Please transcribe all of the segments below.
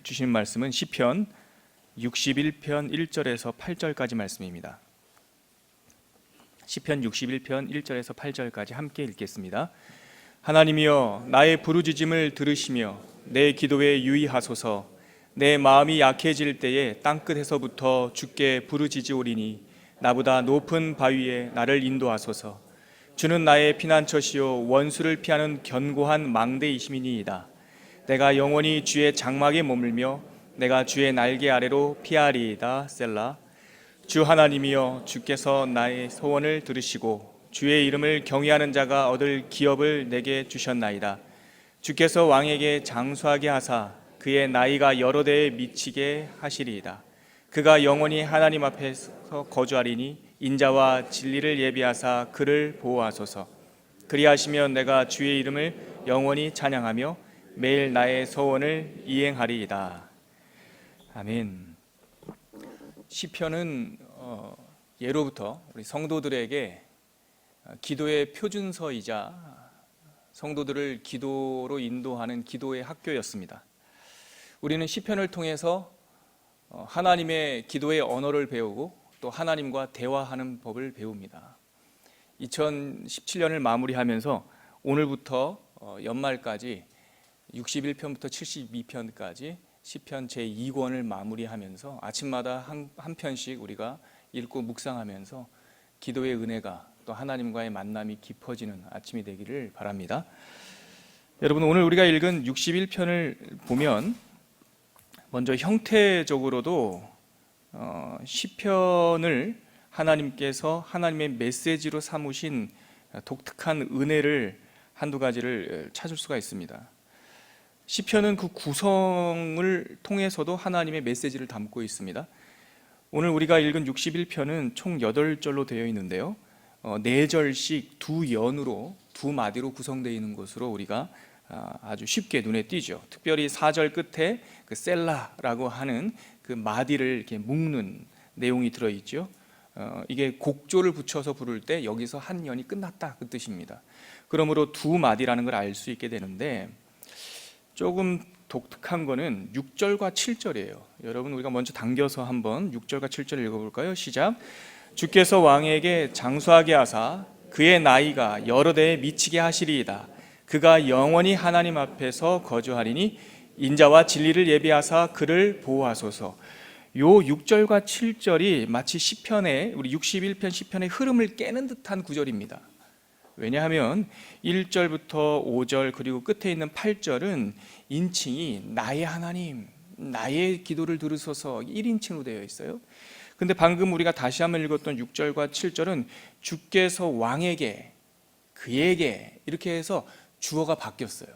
주신 말씀은 시편 61편 1절에서 8절까지 말씀입니다. 시편 61편 1절에서 8절까지 함께 읽겠습니다. 하나님이여, 나의 부르짖음을 들으시며 내 기도에 유의하소서. 내 마음이 약해질 때에 땅끝에서부터 주께 부르짖으오리니 나보다 높은 바위에 나를 인도하소서. 주는 나의 피난처시요 원수를 피하는 견고한 망대이심이니이다. 내가 영원히 주의 장막에 머물며 내가 주의 날개 아래로 피하리이다. 셀라. 주 하나님이여, 주께서 나의 소원을 들으시고 주의 이름을 경외하는 자가 얻을 기업을 내게 주셨나이다. 주께서 왕에게 장수하게 하사 그의 나이가 여러 대에 미치게 하시리이다. 그가 영원히 하나님 앞에서 거주하리니 인자와 진리를 예비하사 그를 보호하소서. 그리하시면 내가 주의 이름을 영원히 찬양하며 매일 나의 소원을 이행하리이다. 아멘. 시편은 예로부터 우리 성도들에게 기도의 표준서이자 성도들을 기도로 인도하는 기도의 학교였습니다. 우리는 시편을 통해서 하나님의 기도의 언어를 배우고 또 하나님과 대화하는 법을 배웁니다. 2017년을 마무리하면서 오늘부터 연말까지 61편부터 72편까지 시편 제2권을 마무리하면서 아침마다 한 편씩 우리가 읽고 묵상하면서 기도의 은혜가 또 하나님과의 만남이 깊어지는 아침이 되기를 바랍니다. 여러분, 오늘 우리가 읽은 61편을 보면 먼저 형태적으로도 시편을 하나님께서 하나님의 메시지로 삼으신 독특한 은혜를 한두 가지를 찾을 수가 있습니다. 시편은 그 구성을 통해서도 하나님의 메시지를 담고 있습니다. 오늘 우리가 읽은 61편은 총 8절로 되어 있는데요, 4절씩 두 연으로 두 마디로 구성되어 있는 것으로 우리가 아주 쉽게 눈에 띄죠. 특별히 4절 끝에 그 셀라라고 하는 그 마디를 이렇게 묶는 내용이 들어있죠. 이게 곡조를 붙여서 부를 때 여기서 한 연이 끝났다, 그 뜻입니다. 그러므로 두 마디라는 걸 알 수 있게 되는데, 조금 독특한 거는 6절과 7절이에요. 여러분, 우리가 먼저 당겨서 한번 6절과 7절 읽어볼까요? 시작. 주께서 왕에게 장수하게 하사 그의 나이가 여러 대에 미치게 하시리이다. 그가 영원히 하나님 앞에서 거주하리니 인자와 진리를 예비하사 그를 보호하소서. 요 6절과 7절이 마치 시편의, 우리 61편 시편의 흐름을 깨는 듯한 구절입니다. 왜냐하면 1절부터 5절 그리고 끝에 있는 8절은 인칭이 나의 하나님, 나의 기도를 들으소서 1인칭으로 되어 있어요. 근데 방금 우리가 다시 한번 읽었던 6절과 7절은 주께서 왕에게, 그에게 이렇게 해서 주어가 바뀌었어요.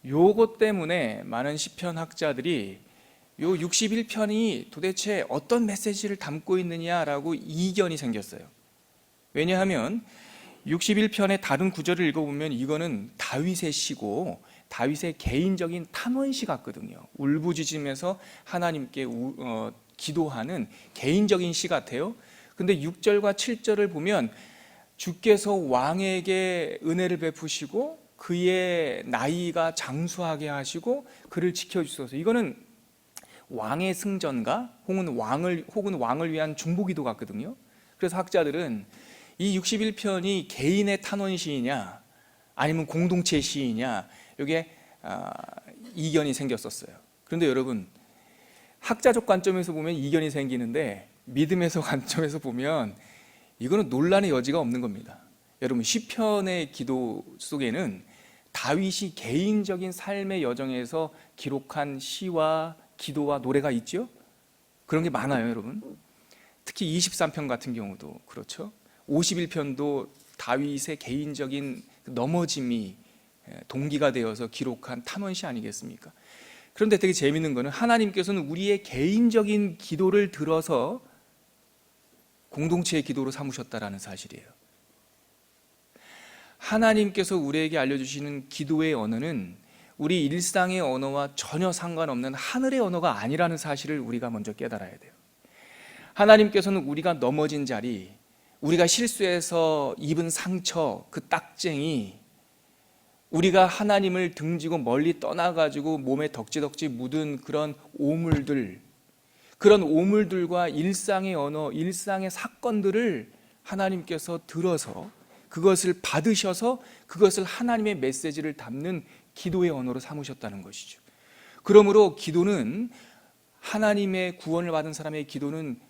요것 때문에 많은 시편 학자들이 요 61편이 도대체 어떤 메시지를 담고 있느냐라고 이견이 생겼어요. 왜냐하면 61편의 다른 구절을 읽어보면 이거는 다윗의 시고 다윗의 개인적인 탄원시 같거든요. 울부짖으면서 하나님께 기도하는 개인적인 시 같아요. 근데 6절과 7절을 보면 주께서 왕에게 은혜를 베푸시고 그의 나이가 장수하게 하시고 그를 지켜주소서. 이거는 왕의 승전가 혹은 왕을 위한 중보기도 같거든요. 그래서 학자들은 이 61편이 개인의 탄원시이냐 아니면 공동체 시이냐, 이게 이견이 생겼었어요. 그런데 여러분, 학자적 관점에서 보면 이견이 생기는데 믿음에서 관점에서 보면 이거는 논란의 여지가 없는 겁니다. 여러분, 시편의 기도 속에는 다윗이 개인적인 삶의 여정에서 기록한 시와 기도와 노래가 있죠? 그런 게 많아요, 여러분. 특히 23편 같은 경우도 그렇죠. 51편도 다윗의 개인적인 넘어짐이 동기가 되어서 기록한 탄원시 아니겠습니까? 그런데 되게 재밌는 거는 하나님께서는 우리의 개인적인 기도를 들어서 공동체의 기도로 삼으셨다라는 사실이에요. 하나님께서 우리에게 알려주시는 기도의 언어는 우리 일상의 언어와 전혀 상관없는 하늘의 언어가 아니라는 사실을 우리가 먼저 깨달아야 돼요. 하나님께서는 우리가 넘어진 자리, 우리가 실수해서 입은 상처, 그 딱쟁이, 우리가 하나님을 등지고 멀리 떠나가지고 몸에 덕지덕지 묻은 그런 그런 오물들과 일상의 언어, 일상의 사건들을 하나님께서 들어서 그것을 받으셔서 그것을 하나님의 메시지를 담는 기도의 언어로 삼으셨다는 것이죠. 그러므로 기도는, 하나님의 구원을 받은 사람의 기도는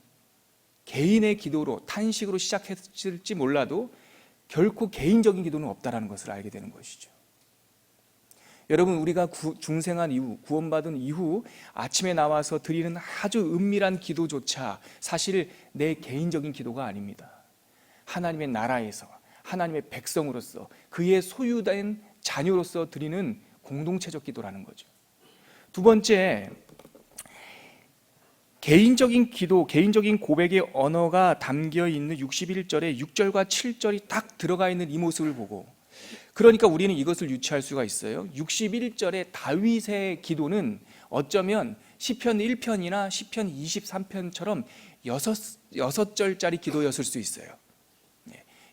개인의 기도로, 탄식으로 시작했을지 몰라도 결코 개인적인 기도는 없다는 것을 알게 되는 것이죠. 여러분, 우리가 중생한 이후, 구원받은 이후 아침에 나와서 드리는 아주 은밀한 기도조차 사실 내 개인적인 기도가 아닙니다. 하나님의 나라에서, 하나님의 백성으로서, 그의 소유된 자녀로서 드리는 공동체적 기도라는 거죠. 두 번째, 개인적인 기도, 개인적인 고백의 언어가 담겨 있는 61절에 6절과 7절이 딱 들어가 있는 이 모습을 보고, 그러니까 우리는 이것을 유추할 수가 있어요. 61절의 다윗의 기도는 어쩌면 시편 1편이나 시편 23편처럼 6절짜리 기도였을 수 있어요.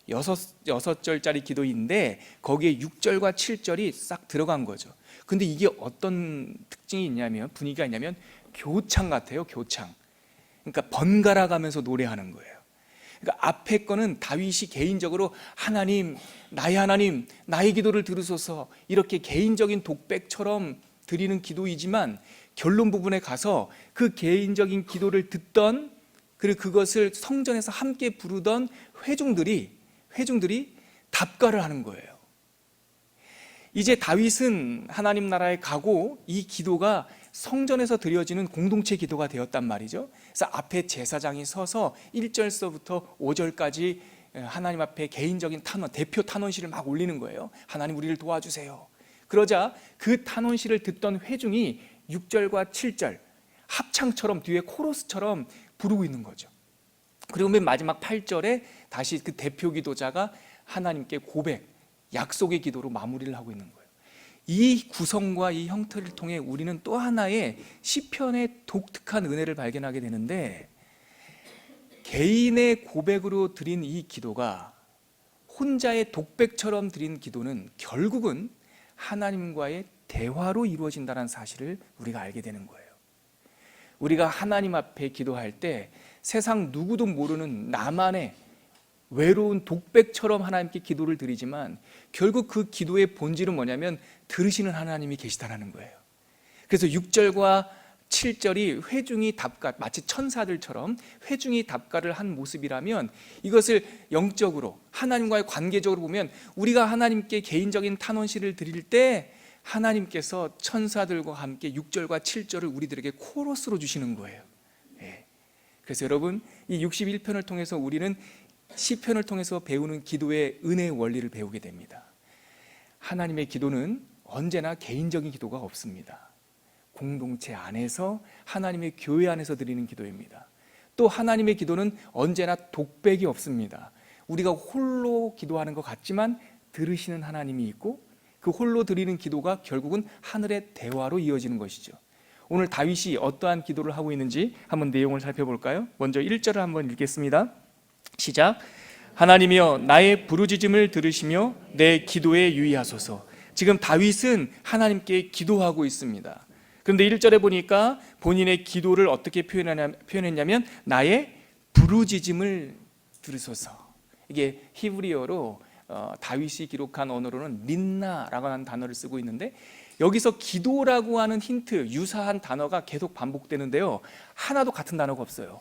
6절짜리 기도인데 거기에 6절과 7절이 싹 들어간 거죠. 근데 이게 어떤 특징이 있냐면, 분위기가 있냐면 교창 같아요. 교창. 그러니까 번갈아 가면서 노래하는 거예요. 그러니까 앞에 거는 다윗이 개인적으로 하나님, 나의 기도를 들으소서, 이렇게 개인적인 독백처럼 드리는 기도이지만 결론 부분에 가서 그 개인적인 기도를 듣던, 그리고 그것을 성전에서 함께 부르던 회중들이 답가를 하는 거예요. 이제 다윗은 하나님 나라에 가고 이 기도가 성전에서 드려지는 공동체 기도가 되었단 말이죠. 그래서 앞에 제사장이 서서 1절서부터 5절까지 하나님 앞에 개인적인 탄원, 대표 탄원시를 막 올리는 거예요. 하나님, 우리를 도와주세요. 그러자 그 탄원시를 듣던 회중이 6절과 7절 합창처럼, 뒤에 코러스처럼 부르고 있는 거죠. 그리고 맨 마지막 8절에 다시 그 대표 기도자가 하나님께 고백, 약속의 기도로 마무리를 하고 있는 거예요. 이 구성과 이 형태를 통해 우리는 또 하나의 시편의 독특한 은혜를 발견하게 되는데, 개인의 고백으로 드린 이 기도가 혼자의 독백처럼 드린 기도는 결국은 하나님과의 대화로 이루어진다는 사실을 우리가 알게 되는 거예요. 우리가 하나님 앞에 기도할 때 세상 누구도 모르는 나만의 외로운 독백처럼 하나님께 기도를 드리지만 결국 그 기도의 본질은 뭐냐면 들으시는 하나님이 계시다는 거예요. 그래서 6절과 7절이 회중이 답가, 마치 천사들처럼 회중이 답가를 한 모습이라면, 이것을 영적으로 하나님과의 관계적으로 보면 우리가 하나님께 개인적인 탄원시를 드릴 때 하나님께서 천사들과 함께 6절과 7절을 우리들에게 코러스로 주시는 거예요. 그래서 여러분, 이 61편을 통해서 우리는 시편을 통해서 배우는 기도의 은혜의 원리를 배우게 됩니다. 하나님의 기도는 언제나 개인적인 기도가 없습니다. 공동체 안에서, 하나님의 교회 안에서 드리는 기도입니다. 또 하나님의 기도는 언제나 독백이 없습니다. 우리가 홀로 기도하는 것 같지만 들으시는 하나님이 있고, 그 홀로 드리는 기도가 결국은 하늘의 대화로 이어지는 것이죠. 오늘 다윗이 어떠한 기도를 하고 있는지 한번 내용을 살펴볼까요? 먼저 1절을 한번 읽겠습니다. 시작. 하나님이여, 나의 부르짖음을 들으시며 내 기도에 유의하소서. 지금 다윗은 하나님께 기도하고 있습니다. 그런데 1절에 보니까 본인의 기도를 어떻게 표현했냐면 나의 부르짖음을 들으소서. 이게 히브리어로 다윗이 기록한 언어로는 린나라고 하는 단어를 쓰고 있는데, 여기서 기도라고 하는 힌트, 유사한 단어가 계속 반복되는데요, 하나도 같은 단어가 없어요.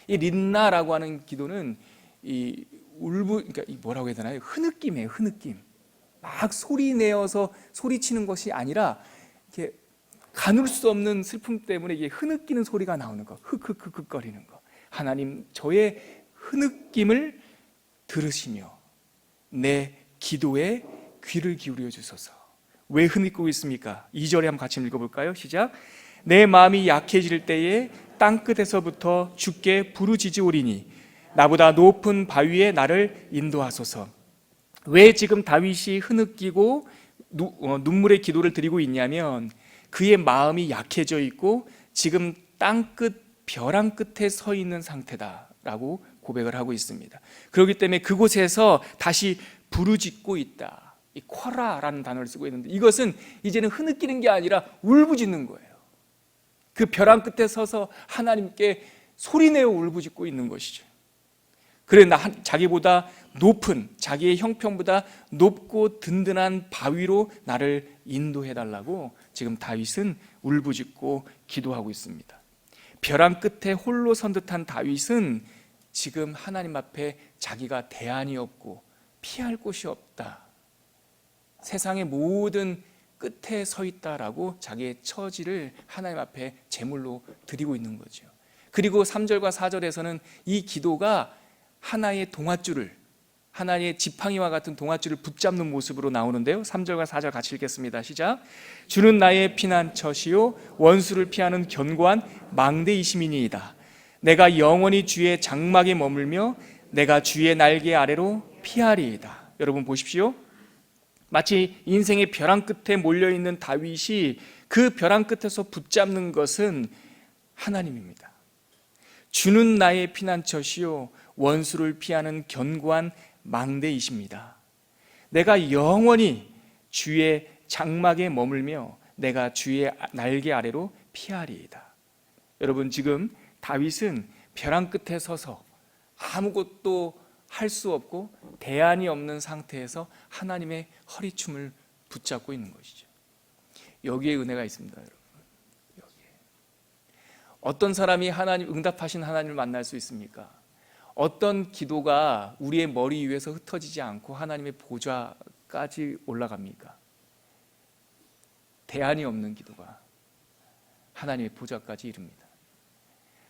이 린나라고 하는 기도는 이 그러니까 뭐라고 해야 되나요? 흐느낌이에요. 흐느낌. 막 소리 내어서 소리치는 것이 아니라 이렇게 가눌 수 없는 슬픔 때문에 이게 흐느끼는 소리가 나오는 거, 흑흑흑흑거리는 거. 하나님, 저의 흐느낌을 들으시며 내 기도에 귀를 기울여 주소서. 왜 흐느끼고 있습니까? 2절에 한번 같이 읽어볼까요? 시작. 내 마음이 약해질 때에 땅끝에서부터 주께 부르짖으오리니 나보다 높은 바위에 나를 인도하소서. 왜 지금 다윗이 흐느끼고 눈물의 기도를 드리고 있냐면, 그의 마음이 약해져 있고 지금 땅끝, 벼랑 끝에 서 있는 상태다라고 고백을 하고 있습니다. 그렇기 때문에 그곳에서 다시 부르짖고 있다. 이 쿼라라는 단어를 쓰고 있는데, 이것은 이제는 흐느끼는 게 아니라 울부짖는 거예요. 그 벼랑 끝에 서서 하나님께 소리내어 울부짖고 있는 것이죠. 그래, 자기보다 높은, 자기의 형편보다 높고 든든한 바위로 나를 인도해달라고 지금 다윗은 울부짖고 기도하고 있습니다. 벼랑 끝에 홀로 선 듯한 다윗은 지금 하나님 앞에 자기가 대안이 없고 피할 곳이 없다, 세상의 모든 끝에 서 있다라고 자기의 처지를 하나님 앞에 제물로 드리고 있는 거죠. 그리고 3절과 4절에서는 이 기도가 하나의 동아줄을, 하나의 지팡이와 같은 동아줄을 붙잡는 모습으로 나오는데요. 3절과 4절 같이 읽겠습니다. 시작. 주는 나의 피난처시요 원수를 피하는 견고한 망대이심이니이다. 내가 영원히 주의 장막에 머물며 내가 주의 날개 아래로 피하리이다. 여러분 보십시오. 마치 인생의 벼랑 끝에 몰려있는 다윗이 그 벼랑 끝에서 붙잡는 것은 하나님입니다. 주는 나의 피난처시요 원수를 피하는 견고한 망대이십니다. 내가 영원히 주의 장막에 머물며 내가 주의 날개 아래로 피하리이다. 여러분, 지금 다윗은 벼랑 끝에 서서 아무것도 할 수 없고 대안이 없는 상태에서 하나님의 허리춤을 붙잡고 있는 것이죠. 여기에 은혜가 있습니다, 여러분. 여기에. 어떤 사람이 응답하신 하나님을 만날 수 있습니까? 어떤 기도가 우리의 머리 위에서 흩어지지 않고 하나님의 보좌까지 올라갑니까? 대안이 없는 기도가 하나님의 보좌까지 이릅니다.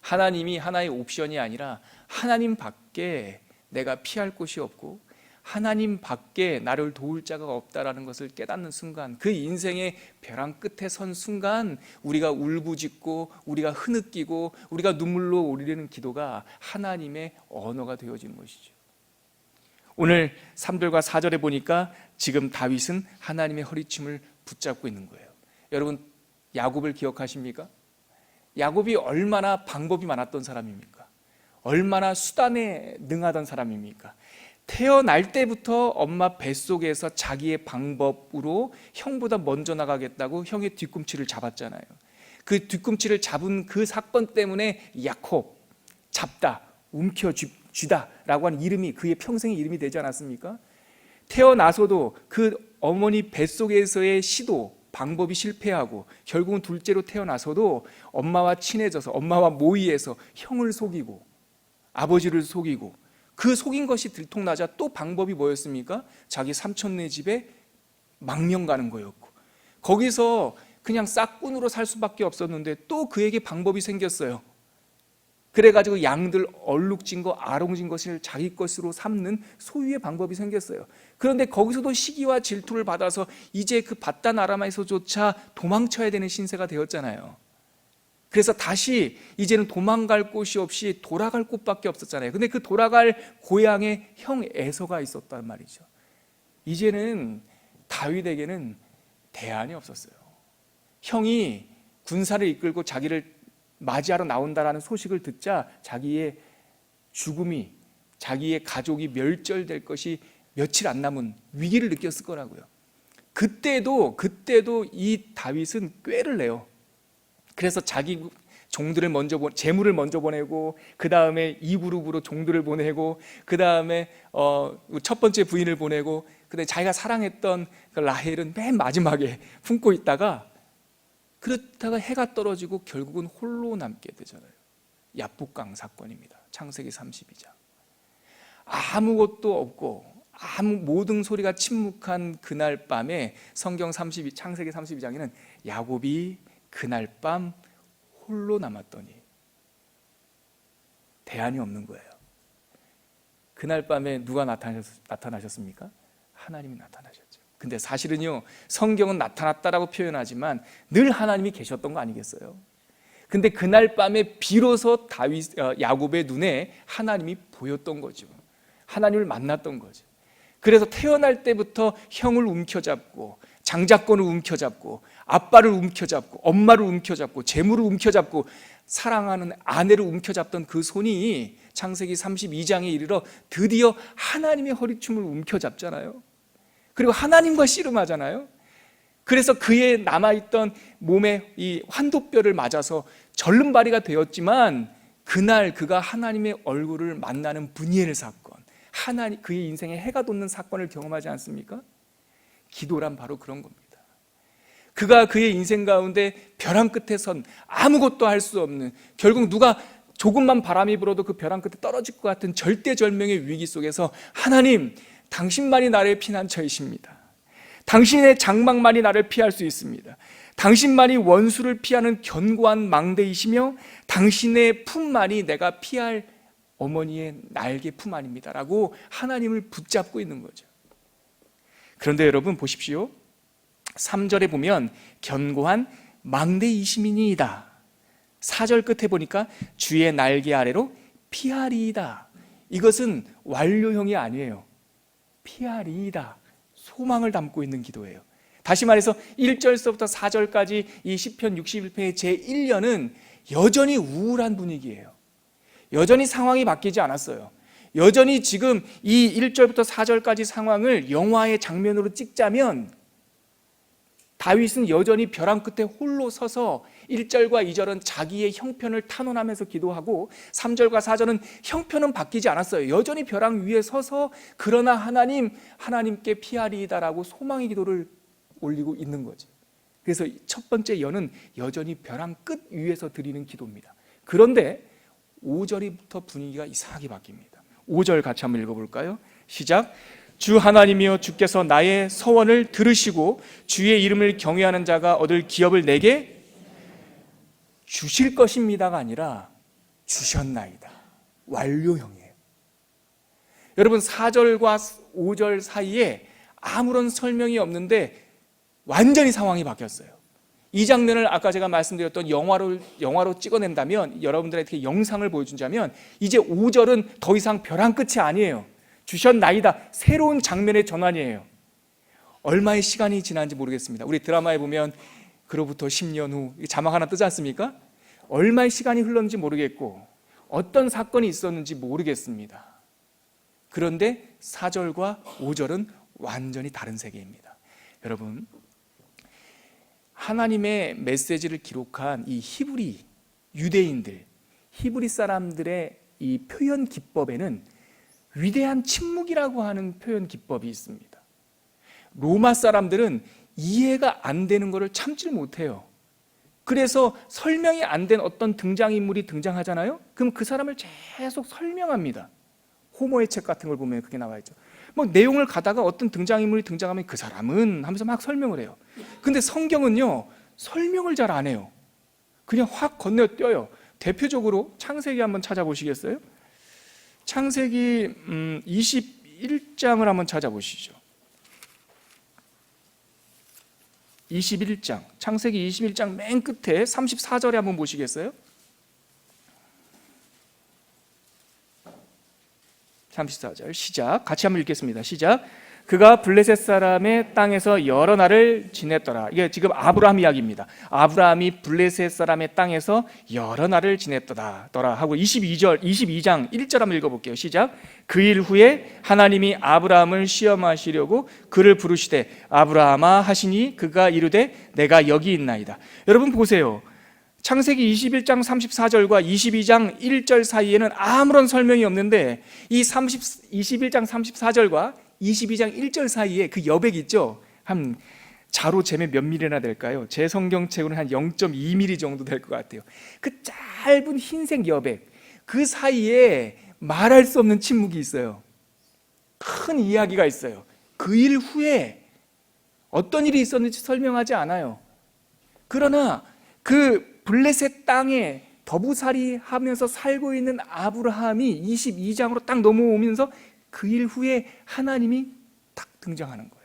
하나님이 하나의 옵션이 아니라 하나님 밖에 내가 피할 곳이 없고 하나님 밖에 나를 도울 자가 없다라는 것을 깨닫는 순간, 그 인생의 벼랑 끝에 선 순간 우리가 울부짖고 우리가 흐느끼고 우리가 눈물로 오르는 기도가 하나님의 언어가 되어지는 것이죠. 오늘 3절과 4절에 보니까 지금 다윗은 하나님의 허리춤을 붙잡고 있는 거예요. 여러분, 야곱을 기억하십니까? 야곱이 얼마나 방법이 많았던 사람입니까? 얼마나 수단에 능하던 사람입니까? 태어날 때부터 엄마 뱃속에서 자기의 방법으로 형보다 먼저 나가겠다고 형의 뒤꿈치를 잡았잖아요. 그 뒤꿈치를 잡은 그 사건 때문에 야콥, 잡다, 움켜쥐다 라고 하는 이름이 그의 평생의 이름이 되지 않았습니까? 태어나서도 그 어머니 뱃속에서의 시도, 방법이 실패하고 결국은 둘째로 태어나서도 엄마와 친해져서 엄마와 모의해서 형을 속이고 아버지를 속이고, 그 속인 것이 들통나자 또 방법이 뭐였습니까? 자기 삼촌네 집에 망명 가는 거였고, 거기서 그냥 싹군으로 살 수밖에 없었는데 또 그에게 방법이 생겼어요. 그래가지고 양들 얼룩진 거, 아롱진 것을 자기 것으로 삼는 소유의 방법이 생겼어요. 그런데 거기서도 시기와 질투를 받아서 이제 그 바단 아람에서조차 도망쳐야 되는 신세가 되었잖아요. 그래서 다시 이제는 도망갈 곳이 없이 돌아갈 곳밖에 없었잖아요. 근데 그 돌아갈 고향에 형 에서가 있었단 말이죠. 이제는 다윗에게는 대안이 없었어요. 형이 군사를 이끌고 자기를 맞이하러 나온다라는 소식을 듣자 자기의 죽음이, 자기의 가족이 멸절될 것이 며칠 안 남은 위기를 느꼈을 거라고요. 그때도 이 다윗은 꾀를 내요. 그래서 자기 종들을 재물을 먼저 보내고, 그 다음에 2그룹으로 종들을 보내고, 그 다음에 첫 번째 부인을 보내고, 근데 자기가 사랑했던 그 라헬은 맨 마지막에 품고 있다가, 그렇다가 해가 떨어지고 결국은 홀로 남게 되잖아요. 야복강 사건입니다. 창세기 32장. 아무것도 없고 모든 소리가 침묵한 그날 밤에 창세기 32장에는 야곱이 그날 밤 홀로 남았더니 대안이 없는 거예요. 그날 밤에 누가 나타나셨습니까? 하나님이 나타나셨죠. 근데 사실은요, 성경은 나타났다라고 표현하지만 늘 하나님이 계셨던 거 아니겠어요? 근데 그날 밤에 비로소 야곱의 눈에 하나님이 보였던 거죠. 하나님을 만났던 거죠. 그래서 태어날 때부터 형을 움켜잡고, 장자권을 움켜잡고, 아빠를 움켜잡고, 엄마를 움켜잡고, 재물을 움켜잡고, 사랑하는 아내를 움켜잡던 그 손이 창세기 32장에 이르러 드디어 하나님의 허리춤을 움켜잡잖아요. 그리고 하나님과 씨름하잖아요. 그래서 그의 남아있던 몸에 이 환도뼈를 맞아서 절름발이가 되었지만 그날 그가 하나님의 얼굴을 만나는 브니엘 사건, 하나님 그의 인생에 해가 돋는 사건을 경험하지 않습니까? 기도란 바로 그런 겁니다. 그가 그의 인생 가운데 벼랑 끝에 선 아무것도 할 수 없는, 결국 누가 조금만 바람이 불어도 그 벼랑 끝에 떨어질 것 같은 절대절명의 위기 속에서 하나님, 당신만이 나를 피난처이십니다. 당신의 장막만이 나를 피할 수 있습니다. 당신만이 원수를 피하는 견고한 망대이시며 당신의 품만이 내가 피할 어머니의 날개 품 아닙니다 라고 하나님을 붙잡고 있는 거죠. 그런데 여러분 보십시오. 3절에 보면 견고한 망대이시니이다. 4절 끝에 보니까 주의 날개 아래로 피하리이다. 이것은 완료형이 아니에요. 피하리이다. 소망을 담고 있는 기도예요. 다시 말해서 1절서부터 4절까지 이 시편 61편의 제1년은 여전히 우울한 분위기예요. 여전히 상황이 바뀌지 않았어요. 여전히 지금 이 1절부터 4절까지 상황을 영화의 장면으로 찍자면 다윗은 여전히 벼랑 끝에 홀로 서서 1절과 2절은 자기의 형편을 탄원하면서 기도하고 3절과 4절은 형편은 바뀌지 않았어요. 여전히 벼랑 위에 서서 그러나 하나님께 피하리이다라고 소망의 기도를 올리고 있는 거죠. 그래서 첫 번째 연은 여전히 벼랑 끝 위에서 드리는 기도입니다. 그런데 5절부터 분위기가 이상하게 바뀝니다. 5절 같이 한번 읽어볼까요? 시작. 주 하나님이여 주께서 나의 서원을 들으시고 주의 이름을 경외하는 자가 얻을 기업을 내게 주실 것입니다가 아니라 주셨나이다. 완료형이에요. 여러분 4절과 5절 사이에 아무런 설명이 없는데 완전히 상황이 바뀌었어요. 이 장면을 아까 제가 말씀드렸던 영화로 찍어낸다면, 여러분들에게 영상을 보여준다면 이제 5절은 더 이상 벼랑 끝이 아니에요. 주셨나이다. 새로운 장면의 전환이에요. 얼마의 시간이 지난지 모르겠습니다. 우리 드라마에 보면 그로부터 10년 후 자막 하나 뜨지 않습니까? 얼마의 시간이 흘렀는지 모르겠고 어떤 사건이 있었는지 모르겠습니다. 그런데 4절과 5절은 완전히 다른 세계입니다. 여러분, 하나님의 메시지를 기록한 이 히브리 유대인들, 히브리 사람들의 이 표현 기법에는 위대한 침묵이라고 하는 표현 기법이 있습니다. 로마 사람들은 이해가 안 되는 것을 참지 못해요. 그래서 설명이 안 된 어떤 등장인물이 등장하잖아요. 그럼 그 사람을 계속 설명합니다. 호모의 책 같은 걸 보면 그게 나와 있죠. 뭐 내용을 가다가 어떤 등장인물이 등장하면 그 사람은 하면서 막 설명을 해요. 근데 성경은요, 설명을 잘 안 해요. 그냥 확 건너뛰어요. 대표적으로 창세기 한번 찾아보시겠어요? 창세기 21장을 한번 찾아보시죠. 21장, 창세기 21장 맨 끝에 34절에 한번 보시겠어요? 34절 시작. 같이 한번 읽겠습니다. 시작. 그가 블레셋 사람의 땅에서 여러 날을 지냈더라. 이게 지금 아브라함 이야기입니다. 아브라함이 블레셋 사람의 땅에서 여러 날을 지냈더라 하고 22장 1절 한번 읽어볼게요. 시작. 그 일 후에 하나님이 아브라함을 시험하시려고 그를 부르시되 아브라함아 하시니 그가 이르되 내가 여기 있나이다. 여러분 보세요. 창세기 21장 34절과 22장 1절 사이에는 아무런 설명이 없는데 이 21장 34절과 22장 1절 사이에 그 여백 있죠? 한 자로 재면 몇 밀리나 될까요? 제 성경책으로는 한 0.2mm 정도 될 것 같아요. 그 짧은 흰색 여백, 그 사이에 말할 수 없는 침묵이 있어요. 큰 이야기가 있어요. 그 일 후에 어떤 일이 있었는지 설명하지 않아요. 그러나 그 블레셋 땅에 더부살이 하면서 살고 있는 아브라함이 22장으로 딱 넘어오면서 그 일 후에 하나님이 딱 등장하는 거예요.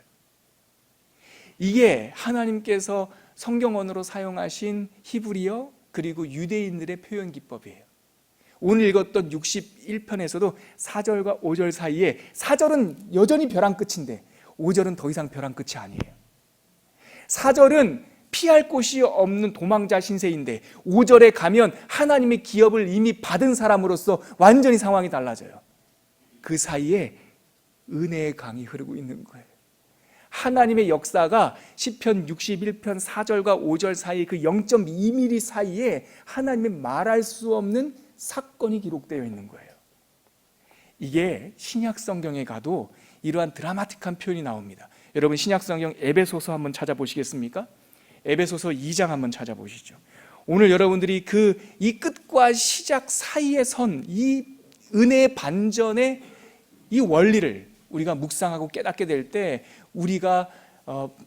이게 하나님께서 성경 언어로 사용하신 히브리어 그리고 유대인들의 표현 기법이에요. 오늘 읽었던 61편에서도 4절과 5절 사이에 4절은 여전히 벼랑 끝인데 5절은 더 이상 벼랑 끝이 아니에요. 4절은 피할 곳이 없는 도망자 신세인데 5절에 가면 하나님의 기업을 이미 받은 사람으로서 완전히 상황이 달라져요. 그 사이에 은혜의 강이 흐르고 있는 거예요. 하나님의 역사가 시편 61편 4절과 5절 사이 그 0.2mm 사이에 하나님의 말할 수 없는 사건이 기록되어 있는 거예요. 이게 신약 성경에 가도 이러한 드라마틱한 표현이 나옵니다. 여러분 신약 성경 에베소서 한번 찾아보시겠습니까? 에베소서 2장 한번 찾아보시죠. 오늘 여러분들이 이 끝과 시작 사이에 선 이 은혜의 반전의 이 원리를 우리가 묵상하고 깨닫게 될 때 우리가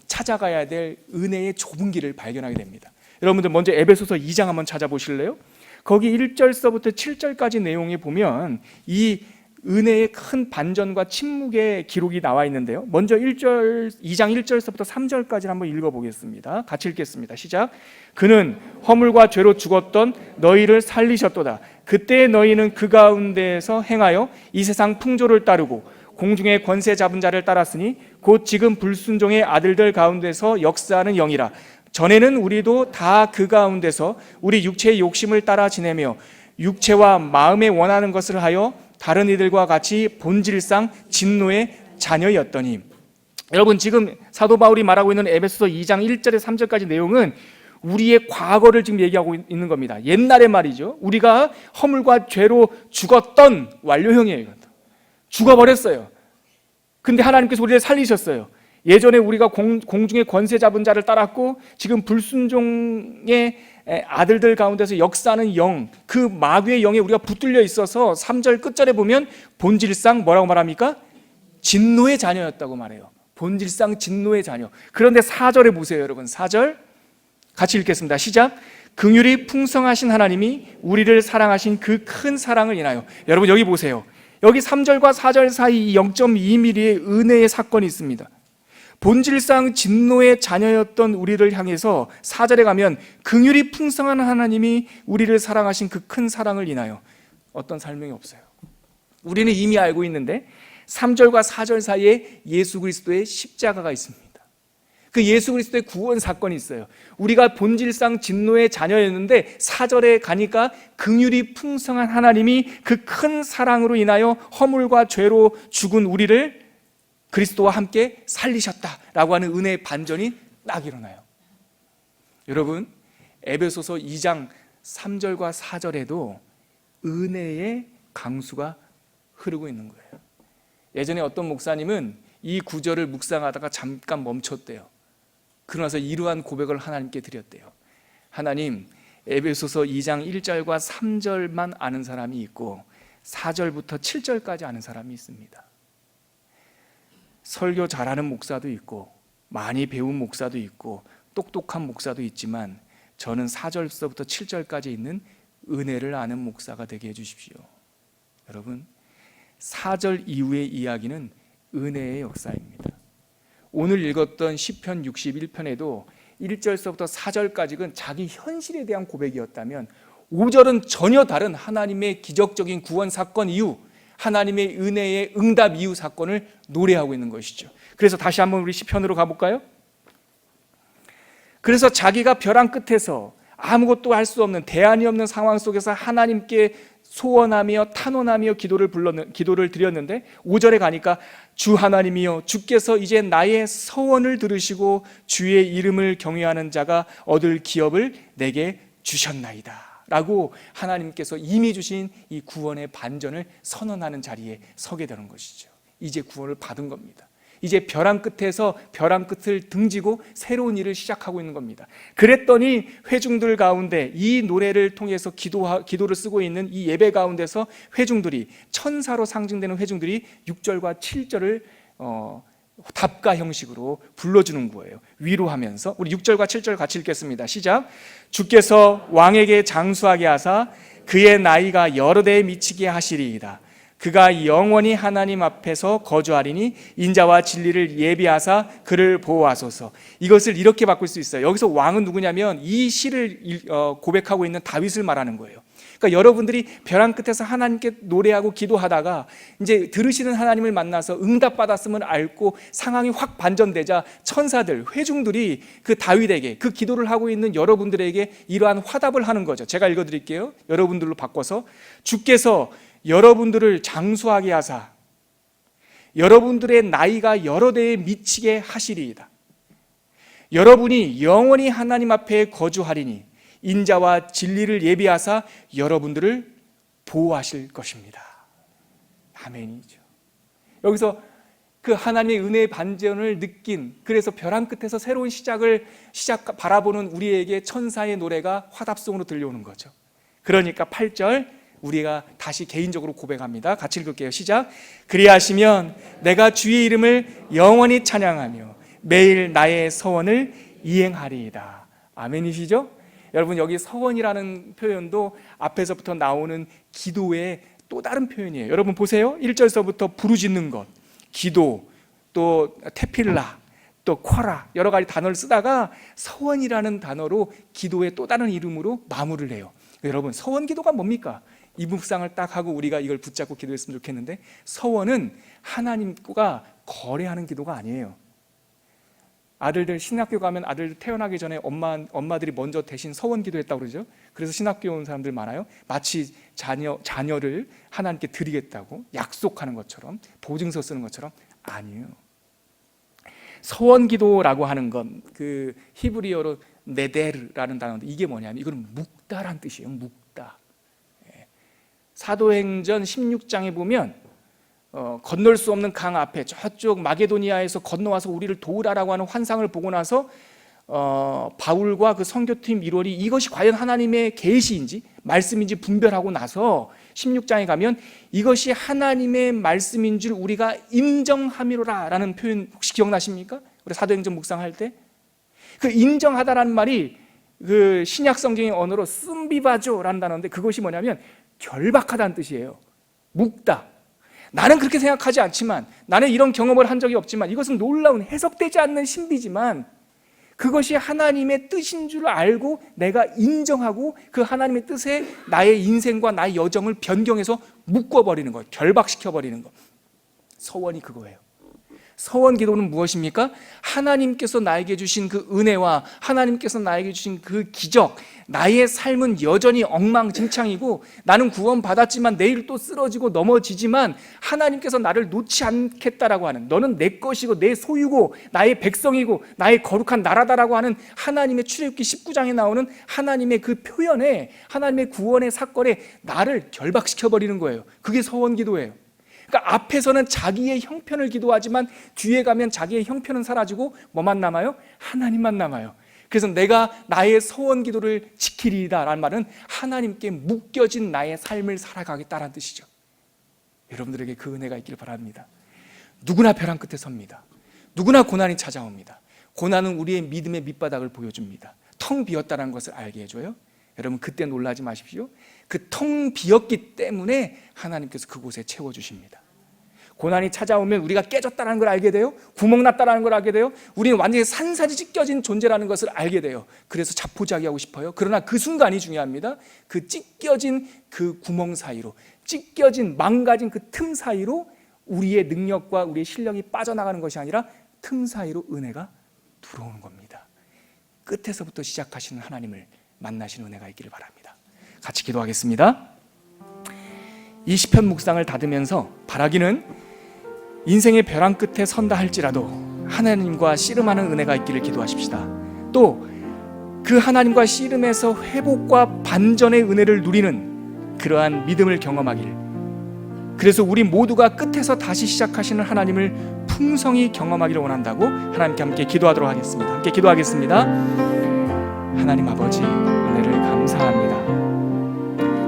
찾아가야 될 은혜의 좁은 길을 발견하게 됩니다. 여러분들 먼저 에베소서 2장 한번 찾아보실래요? 거기 1절서부터 7절까지 내용에 보면 이 은혜의 큰 반전과 침묵의 기록이 나와 있는데요. 먼저 2장 1절서부터 3절까지 한번 읽어보겠습니다. 같이 읽겠습니다. 시작. 그는 허물과 죄로 죽었던 너희를 살리셨도다. 그때 너희는 그 가운데에서 행하여 이 세상 풍조를 따르고 공중의 권세 잡은 자를 따랐으니 곧 지금 불순종의 아들들 가운데서 역사하는 영이라. 전에는 우리도 다 그 가운데서 우리 육체의 욕심을 따라 지내며 육체와 마음에 원하는 것을 하여 다른 이들과 같이 본질상 진노의 자녀였더니. 여러분 지금 사도 바울이 말하고 있는 에베소서 2장 1절에 3절까지 내용은 우리의 과거를 지금 얘기하고 있는 겁니다. 옛날의 말이죠. 우리가 허물과 죄로 죽었던 완료형이에요. 죽어버렸어요. 근데 하나님께서 우리를 살리셨어요. 예전에 우리가 공중의 권세 잡은 자를 따랐고 지금 불순종의 아들들 가운데서 역사하는 영, 그 마귀의 영에 우리가 붙들려 있어서 3절 끝절에 보면 본질상 뭐라고 말합니까? 진노의 자녀였다고 말해요. 본질상 진노의 자녀. 그런데 4절에 보세요 여러분. 4절 같이 읽겠습니다. 시작. 긍휼이 풍성하신 하나님이 우리를 사랑하신 그 큰 사랑을 인하여. 여러분 여기 보세요. 여기 3절과 4절 사이 0.2mm의 은혜의 사건이 있습니다. 본질상 진노의 자녀였던 우리를 향해서 4절에 가면 긍휼이 풍성한 하나님이 우리를 사랑하신 그 큰 사랑을 인하여. 어떤 설명이 없어요. 우리는 이미 알고 있는데 3절과 4절 사이에 예수 그리스도의 십자가가 있습니다. 그 예수 그리스도의 구원 사건이 있어요. 우리가 본질상 진노의 자녀였는데 4절에 가니까 긍휼이 풍성한 하나님이 그 큰 사랑으로 인하여 허물과 죄로 죽은 우리를 그리스도와 함께 살리셨다라고 하는 은혜의 반전이 딱 일어나요. 여러분 에베소서 2장 3절과 4절에도 은혜의 강수가 흐르고 있는 거예요. 예전에 어떤 목사님은 이 구절을 묵상하다가 잠깐 멈췄대요. 그러나서 이러한 고백을 하나님께 드렸대요. 하나님, 에베소서 2장 1절과 3절만 아는 사람이 있고 4절부터 7절까지 아는 사람이 있습니다. 설교 잘하는 목사도 있고 많이 배운 목사도 있고 똑똑한 목사도 있지만 저는 4절서부터 7절까지 있는 은혜를 아는 목사가 되게 해주십시오. 여러분 4절 이후의 이야기는 은혜의 역사입니다. 오늘 읽었던 시편 61편에도 1절서부터 4절까지는 자기 현실에 대한 고백이었다면 5절은 전혀 다른 하나님의 기적적인 구원 사건 이후 하나님의 은혜의 응답 이후 사건을 노래하고 있는 것이죠. 그래서 다시 한번 우리 시편으로 가볼까요? 그래서 자기가 벼랑 끝에서 아무것도 할 수 없는 대안이 없는 상황 속에서 하나님께 소원하며 탄원하며 기도를 드렸는데 5절에 가니까 주 하나님이여 주께서 이제 나의 서원을 들으시고 주의 이름을 경외하는 자가 얻을 기업을 내게 주셨나이다 라고 하나님께서 이미 주신 이 구원의 반전을 선언하는 자리에 서게 되는 것이죠. 이제 구원을 받은 겁니다. 이제 벼랑 끝에서 벼랑 끝을 등지고 새로운 일을 시작하고 있는 겁니다. 그랬더니 회중들 가운데 이 노래를 통해서 기도를 쓰고 있는 이 예배 가운데서 회중들이 천사로 상징되는 회중들이 6절과 7절을 답가 형식으로 불러주는 거예요. 위로하면서 우리 6절과 7절 같이 읽겠습니다. 시작. 주께서 왕에게 장수하게 하사 그의 나이가 여러 대에 미치게 하시리이다. 그가 영원히 하나님 앞에서 거주하리니 인자와 진리를 예비하사 그를 보호하소서. 이것을 이렇게 바꿀 수 있어요. 여기서 왕은 누구냐면 이 시를 고백하고 있는 다윗을 말하는 거예요. 그러니까 여러분들이 벼랑 끝에서 하나님께 노래하고 기도하다가 이제 들으시는 하나님을 만나서 응답받았음을 알고 상황이 확 반전되자 천사들, 회중들이 그 다윗에게 그 기도를 하고 있는 여러분들에게 이러한 화답을 하는 거죠. 제가 읽어드릴게요. 여러분들로 바꿔서 주께서 여러분들을 장수하게 하사 여러분들의 나이가 여러 대에 미치게 하시리이다. 여러분이 영원히 하나님 앞에 거주하리니 인자와 진리를 예비하사 여러분들을 보호하실 것입니다. 아멘이죠. 여기서 그 하나님의 은혜의 반전을 느낀, 그래서 벼랑 끝에서 새로운 시작을 바라보는 우리에게 천사의 노래가 화답송으로 들려오는 거죠. 그러니까 8절 우리가 다시 개인적으로 고백합니다. 같이 읽을게요. 시작. 그리하시면 내가 주의 이름을 영원히 찬양하며 매일 나의 서원을 이행하리이다. 아멘이시죠? 여러분, 여기 서원이라는 표현도 앞에서부터 나오는 기도의 또 다른 표현이에요. 여러분 보세요. 1절서부터 부르짖는 것, 기도, 또 테필라, 또 쿼라, 여러 가지 단어를 쓰다가 서원이라는 단어로 기도의 또 다른 이름으로 마무리를 해요. 여러분, 서원 기도가 뭡니까? 이 묵상을 딱 하고 우리가 이걸 붙잡고 기도했으면 좋겠는데, 서원은 하나님과 거래하는 기도가 아니에요. 아들들 신학교 가면 아들들 태어나기 전에 엄마들이 먼저 대신 서원 기도했다고 그러죠. 그래서 신학교 온 사람들 많아요. 마치 자녀를 하나님께 드리겠다고 약속하는 것처럼, 보증서 쓰는 것처럼. 아니에요. 서원 기도라고 하는 건 그 히브리어로 네데르라는 단어인데, 이게 뭐냐면 이거는 묵다란 뜻이에요. 묵다. 사도행전 16장에 보면 건널 수 없는 강 앞에 저쪽 마게도니아에서 건너와서 우리를 도우라라고 하는 환상을 보고 나서 바울과 그 선교팀 1월이 이것이 과연 하나님의 계시인지 말씀인지 분별하고 나서 16장에 가면 이것이 하나님의 말씀인 줄 우리가 인정함이로라 라는 표현 혹시 기억나십니까? 우리 사도행전 묵상할 때 그 인정하다라는 말이 그 신약 성경의 언어로 쓴비바조라는 단어인데, 그것이 뭐냐면 결박하다는 뜻이에요. 묵다. 나는 그렇게 생각하지 않지만, 나는 이런 경험을 한 적이 없지만, 이것은 놀라운 해석되지 않는 신비지만 그것이 하나님의 뜻인 줄 알고 내가 인정하고 그 하나님의 뜻에 나의 인생과 나의 여정을 변경해서 묶어버리는 거예요. 결박시켜버리는 거. 서원이 그거예요. 서원 기도는 무엇입니까? 하나님께서 나에게 주신 그 은혜와 하나님께서 나에게 주신 그 기적, 나의 삶은 여전히 엉망진창이고 나는 구원받았지만 내일 또 쓰러지고 넘어지지만 하나님께서 나를 놓지 않겠다라고 하는, 너는 내 것이고 내 소유고 나의 백성이고 나의 거룩한 나라다라고 하는 하나님의 출애굽기 19장에 나오는 하나님의 그 표현에, 하나님의 구원의 사건에 나를 결박시켜버리는 거예요. 그게 서원 기도예요. 그러니까 앞에서는 자기의 형편을 기도하지만 뒤에 가면 자기의 형편은 사라지고 뭐만 남아요? 하나님만 남아요. 그래서 내가 나의 서원 기도를 지키리이다 라는 말은 하나님께 묶여진 나의 삶을 살아가겠다는 뜻이죠. 여러분들에게 그 은혜가 있길 바랍니다. 누구나 벼랑 끝에 섭니다. 누구나 고난이 찾아옵니다. 고난은 우리의 믿음의 밑바닥을 보여줍니다. 텅 비었다는 것을 알게 해줘요. 여러분, 그때 놀라지 마십시오. 그 텅 비었기 때문에 하나님께서 그곳에 채워주십니다. 고난이 찾아오면 우리가 깨졌다는 걸 알게 돼요. 구멍 났다는 걸 알게 돼요. 우리는 완전히 산산이 찢겨진 존재라는 것을 알게 돼요. 그래서 자포자기하고 싶어요. 그러나 그 순간이 중요합니다. 그 찢겨진 그 구멍 사이로, 찢겨진 망가진 그 틈 사이로 우리의 능력과 우리의 실력이 빠져나가는 것이 아니라 틈 사이로 은혜가 들어오는 겁니다. 끝에서부터 시작하시는 하나님을 만나시는 은혜가 있기를 바랍니다. 같이 기도하겠습니다. 이 시편 묵상을 닫으면서 바라기는 인생의 벼랑 끝에 선다 할지라도 하나님과 씨름하는 은혜가 있기를 기도하십시다. 또 그 하나님과 씨름에서 회복과 반전의 은혜를 누리는 그러한 믿음을 경험하길, 그래서 우리 모두가 끝에서 다시 시작하시는 하나님을 풍성히 경험하기를 원한다고 하나님께 함께 기도하도록 하겠습니다. 함께 기도하겠습니다. 하나님 아버지, 은혜를 감사합니다.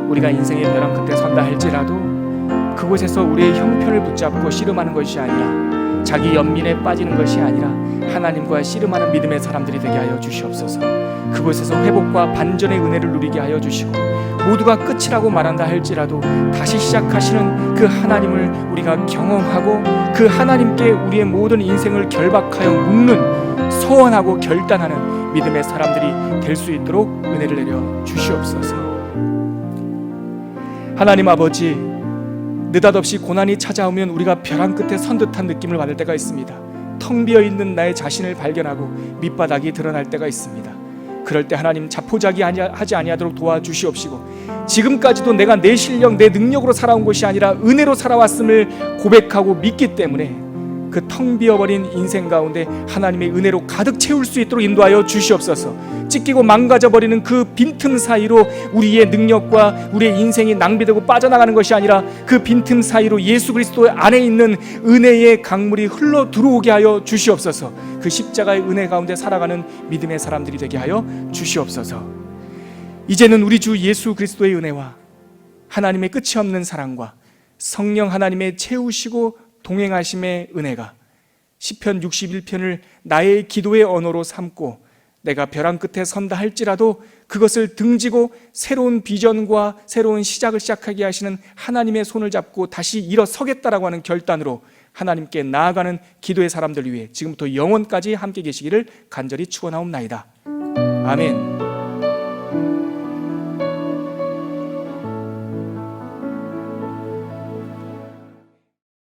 우리가 인생의 벼랑 끝에 선다 할지라도 그곳에서 우리의 형편을 붙잡고 씨름하는 것이 아니라, 자기 연민에 빠지는 것이 아니라 하나님과 씨름하는 믿음의 사람들이 되게 하여 주시옵소서. 그곳에서 회복과 반전의 은혜를 누리게 하여 주시고, 모두가 끝이라고 말한다 할지라도 다시 시작하시는 그 하나님을 우리가 경험하고 그 하나님께 우리의 모든 인생을 결박하여 묶는, 소원하고 결단하는 믿음의 사람들이 될 수 있도록 은혜를 내려 주시옵소서. 하나님 아버지, 느닷없이 고난이 찾아오면 우리가 벼랑 끝에 선 듯한 느낌을 받을 때가 있습니다. 텅 비어있는 나의 자신을 발견하고 밑바닥이 드러날 때가 있습니다. 그럴 때 하나님 자포자기하지 아니하도록 도와주시옵시고, 지금까지도 내가 내 실력, 내 능력으로 살아온 것이 아니라 은혜로 살아왔음을 고백하고 믿기 때문에 그 텅 비어버린 인생 가운데 하나님의 은혜로 가득 채울 수 있도록 인도하여 주시옵소서. 찢기고 망가져버리는 그 빈틈 사이로 우리의 능력과 우리의 인생이 낭비되고 빠져나가는 것이 아니라 그 빈틈 사이로 예수 그리스도 안에 있는 은혜의 강물이 흘러 들어오게 하여 주시옵소서. 그 십자가의 은혜 가운데 살아가는 믿음의 사람들이 되게 하여 주시옵소서. 이제는 우리 주 예수 그리스도의 은혜와 하나님의 끝이 없는 사랑과 성령 하나님의 채우시고 동행하심의 은혜가 시편 61편을 나의 기도의 언어로 삼고 내가 벼랑 끝에 선다 할지라도 그것을 등지고 새로운 비전과 새로운 시작을 시작하게 하시는 하나님의 손을 잡고 다시 일어서겠다라고 하는 결단으로 하나님께 나아가는 기도의 사람들 위해 지금부터 영원까지 함께 계시기를 간절히 축원하옵나이다. 아멘.